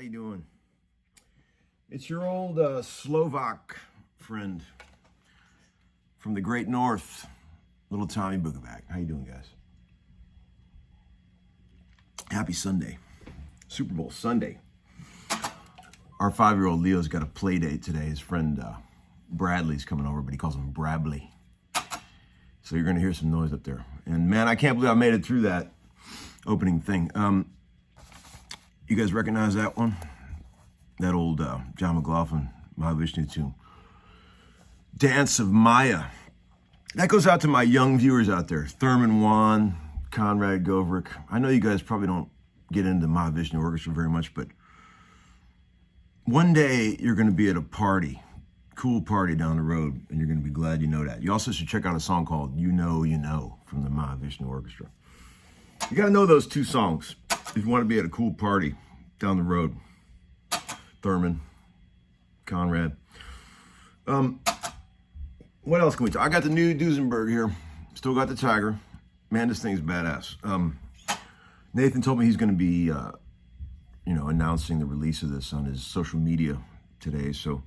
you doing? It's your old Slovak friend from the great north, little Tommy Bukovac. How you doing, guys? Happy Sunday. Super Bowl Sunday. Our 5-year-old Leo's got a play date today. His friend Bradley's coming over, but he calls him Brabley. So you're going to hear some noise up there. And man, I can't believe I made it through that opening thing. You guys recognize that one? That old John McLaughlin Mahavishnu tune. Dance of Maya. That goes out to my young viewers out there. Thurman Wan, Conrad Goverick. I know you guys probably don't get into Mahavishnu Orchestra very much, but one day you're going to be at a party, cool party down the road, and you're going to be glad you know that. You also should check out a song called You Know from the Mahavishnu Orchestra. You got to know those two songs if you want to be at a cool party down the road. Thurman, Conrad. What else can we talk? I got the new Duesenberg here. Still got the Tiger. Man, this thing's badass. Nathan told me he's going to be, announcing the release of this on his social media today. So,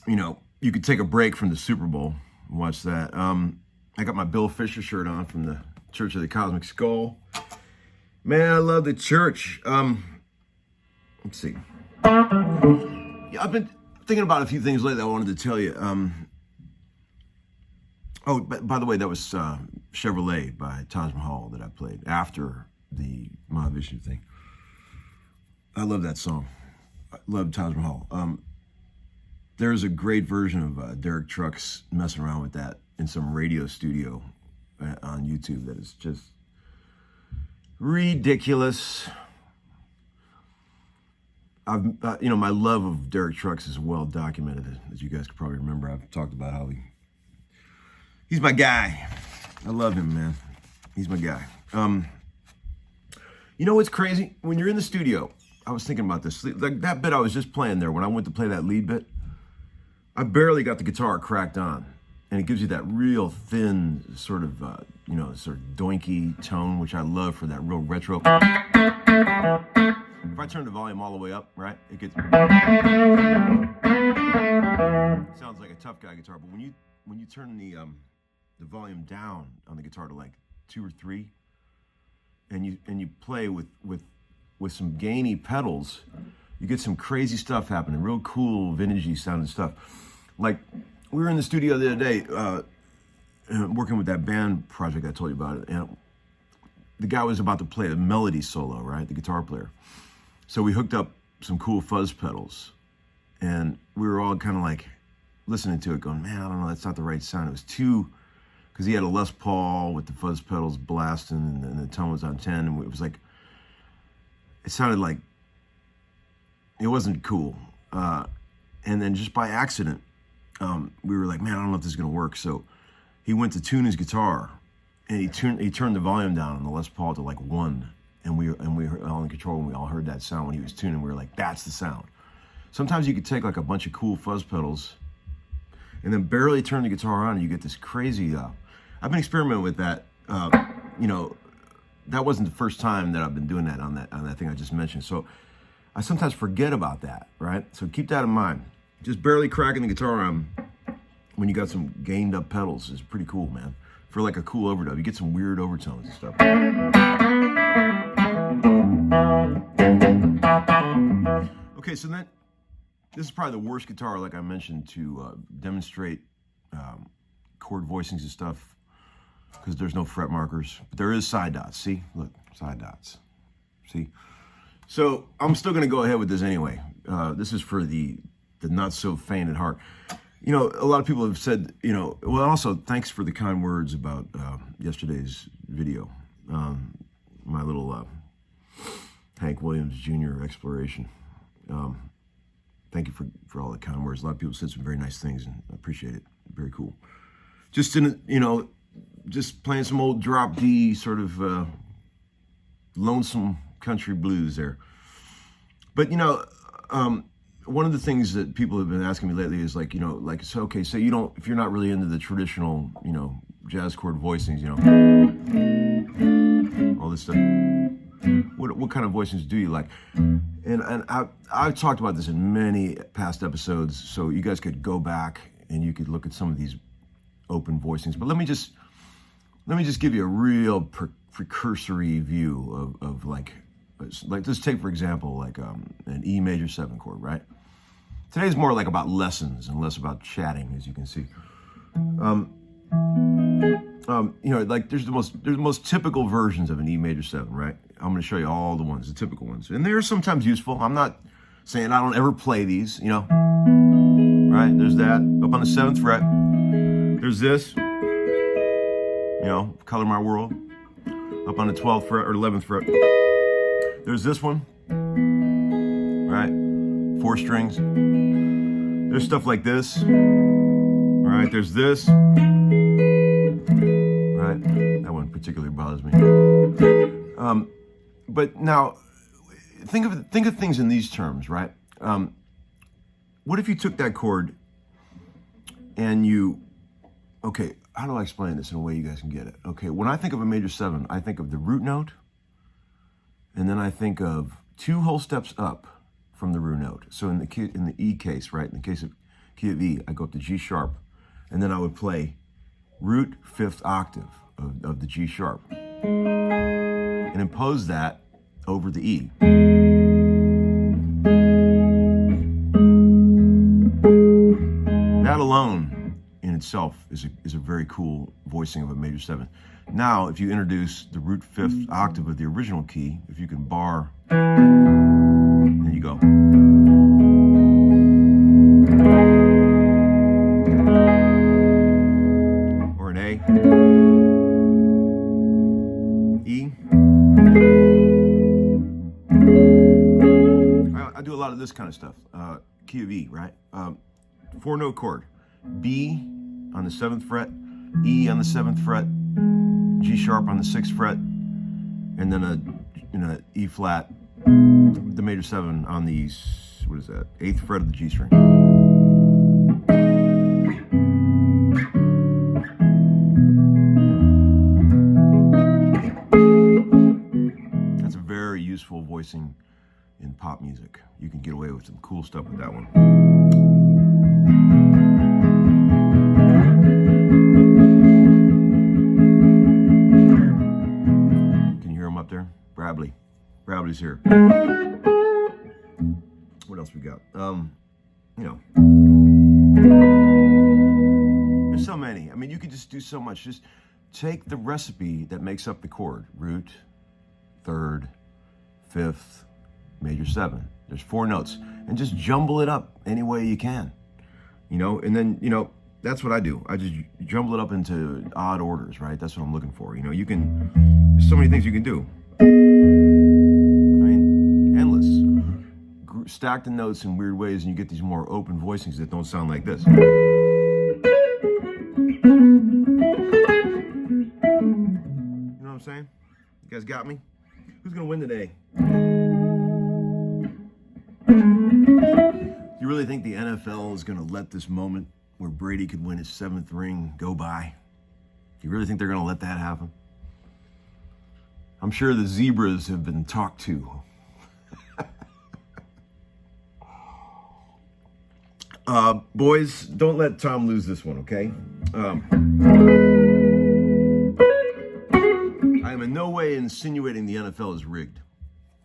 you could take a break from the Super Bowl and watch that. I got my Bill Fisher shirt on from the Church of the Cosmic Skull. Man, I love the church. Let's see. Yeah, I've been thinking about a few things lately I wanted to tell you. By the way, that was Chevrolet by Taj Mahal that I played after the Mahavishnu thing. I love that song. I love Taj Mahal. There's a great version of Derek Trucks messing around with that in some radio studio on YouTube that is just ridiculous. My love of Derek Trucks is well documented, as you guys could probably remember. I've talked about how he's my guy. I love him, man. He's my guy. You know what's crazy? When you're in the studio, I was thinking about this. Like that bit I was just playing there, when I went to play that lead bit, I barely got the guitar cracked on. And it gives you that real thin sort of doinky tone, which I love for that real retro. If I turn the volume all the way up, right, it gets sounds like a tough guy guitar. But when you turn the volume down on the guitar to like 2 or 3, and you play with some gainy pedals, you get some crazy stuff happening. Real cool, vintagey sounding stuff. Like we were in the studio the other day, working with that band project I told you about, and the guy was about to play a melody solo, right? The guitar player. So we hooked up some cool fuzz pedals, and we were all kind of like listening to it going, man, I don't know, that's not the right sound. It was too, because he had a Les Paul with the fuzz pedals blasting, and the tone was on 10, and it was like, it sounded like, it wasn't cool. And then just by accident, we were like, man, I don't know if this is going to work. So he went to tune his guitar, and he turned the volume down on the Les Paul to like 1. And we were all in control, and we all heard that sound when he was tuning. We were like, that's the sound. Sometimes you could take like a bunch of cool fuzz pedals and then barely turn the guitar on, and you get this crazy, I've been experimenting with that. That wasn't the first time that I've been doing that on that thing I just mentioned. So I sometimes forget about that, right? So keep that in mind. Just barely cracking the guitar on when you got some gained up pedals is pretty cool, man. For like a cool overdub, you get some weird overtones and stuff. Okay, so then this is probably the worst guitar, like I mentioned, to demonstrate chord voicings and stuff, because there's no fret markers, but there is side dots. See, look, side dots. See, so I'm still gonna go ahead with this anyway. This is for the not so faint at heart. A lot of people have said, well, also thanks for the kind words about yesterday's video, my little Hank Williams Jr. exploration. Thank you for all the kind words. A lot of people said some very nice things, and I appreciate it. Very cool. Just just playing some old drop D sort of lonesome country blues there. But one of the things that people have been asking me lately is like, so okay, so if you're not really into the traditional, jazz chord voicings, all this stuff. What kind of voicings do you like? And I've talked about this in many past episodes, so you guys could go back and you could look at some of these open voicings. But let me just give you a real precursory view of like let's take for example like an E major 7 chord, right? Today's more like about lessons and less about chatting, as you can see. You know, like there's the most typical versions of an E major 7, right? I'm going to show you all the ones, the typical ones, and they're sometimes useful. I'm not saying I don't ever play these, you know. Right? There's that up on the 7th fret. There's this, you know, Color My World, up on the 12th fret or 11th fret. There's this one, right? 4 strings. There's stuff like this, right? There's this, right? That one particularly bothers me. But now, think of things in these terms, right? What if you took that chord and okay, how do I explain this in a way you guys can get it? Okay, when I think of a major 7, I think of the root note, and then I think of 2 whole steps up from the root note. So in the E case, right, in the case of key of E, I go up to G sharp, and then I would play root 5th octave of the G sharp, and impose that over the E. That alone in itself is a very cool voicing of a major 7. Now, if you introduce the root 5th octave of the original key, if you can bar, then you go. Or an A, E. I do a lot of this kind of stuff. Key of E, right? 4-note chord. B on the 7th fret, E on the 7th fret, G sharp on the 6th fret, and then a E flat, the major 7 on the, what is that, 8th fret of the G string. That's a very useful voicing in pop music. You can get away with some cool stuff with that one. Can you hear him up there? Brabley's here. What else we got? You know, there's so many. I mean, you could just do so much. Just take the recipe that makes up the chord: root, 3rd, 5th, major 7. There's 4 notes, and just jumble it up any way you can. You know, and then, you know, that's what I do. I just jumble it up into odd orders, right? That's what I'm looking for. You know, there's so many things you can do. I mean, endless. Stack the notes in weird ways, and you get these more open voicings that don't sound like this. You know what I'm saying? You guys got me? Who's gonna win today? Do you really think the NFL is going to let this moment where Brady could win his 7th ring go by? Do you really think they're going to let that happen? I'm sure the zebras have been talked to. Boys, don't let Tom lose this one, okay? I am in no way insinuating the NFL is rigged.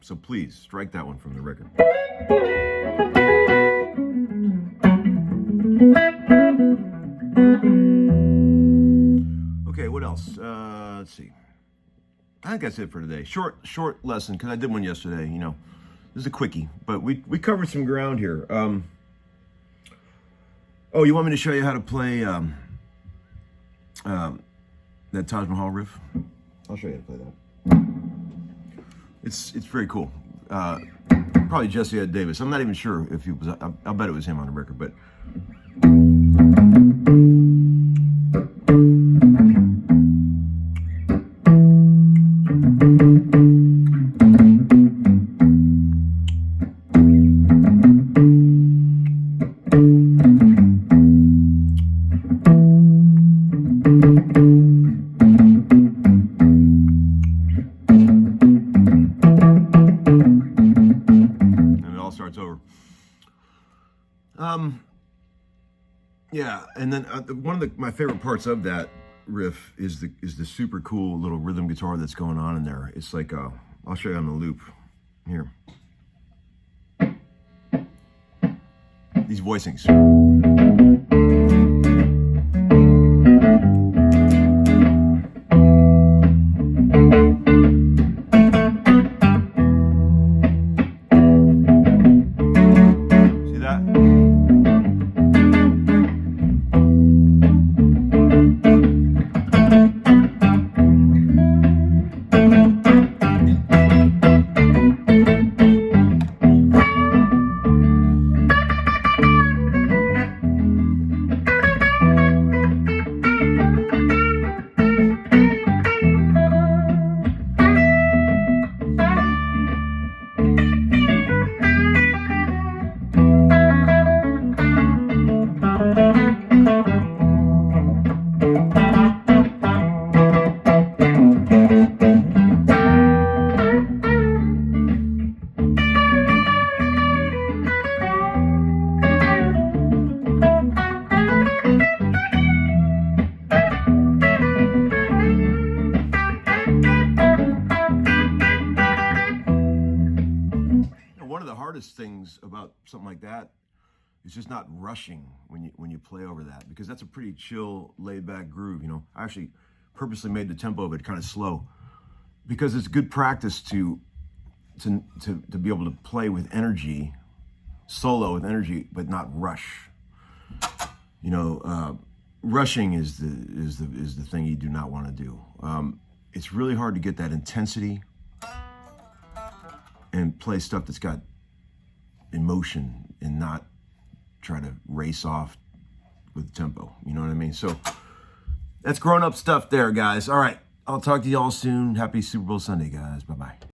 So please, strike that one from the record. Okay, what else? Let's see. I think that's it for today. Short lesson, because I did one yesterday, you know. This is a quickie, but we covered some ground here. Oh, you want me to show you how to play that Taj Mahal riff? I'll show you how to play that. It's very cool. Probably Jesse Ed Davis. I'm not even sure if he was. I'll bet it was him on the record, but. then one of my favorite parts of that riff is the super cool little rhythm guitar that's going on in there. It's like I'll show you on the loop here. These voicings. See that? One of the hardest things about something like that is just not rushing when you play over that, because that's a pretty chill, laid back groove. You know, I actually purposely made the tempo of it kind of slow because it's good practice to be able to play with energy, solo with energy, but not rush. You know, rushing is the thing you do not want to do. It's really hard to get that intensity and play stuff that's got emotion and not try to race off with tempo. You know what I mean? So that's grown-up stuff there, guys. All right, I'll talk to you all soon. Happy Super Bowl Sunday, guys. Bye-bye.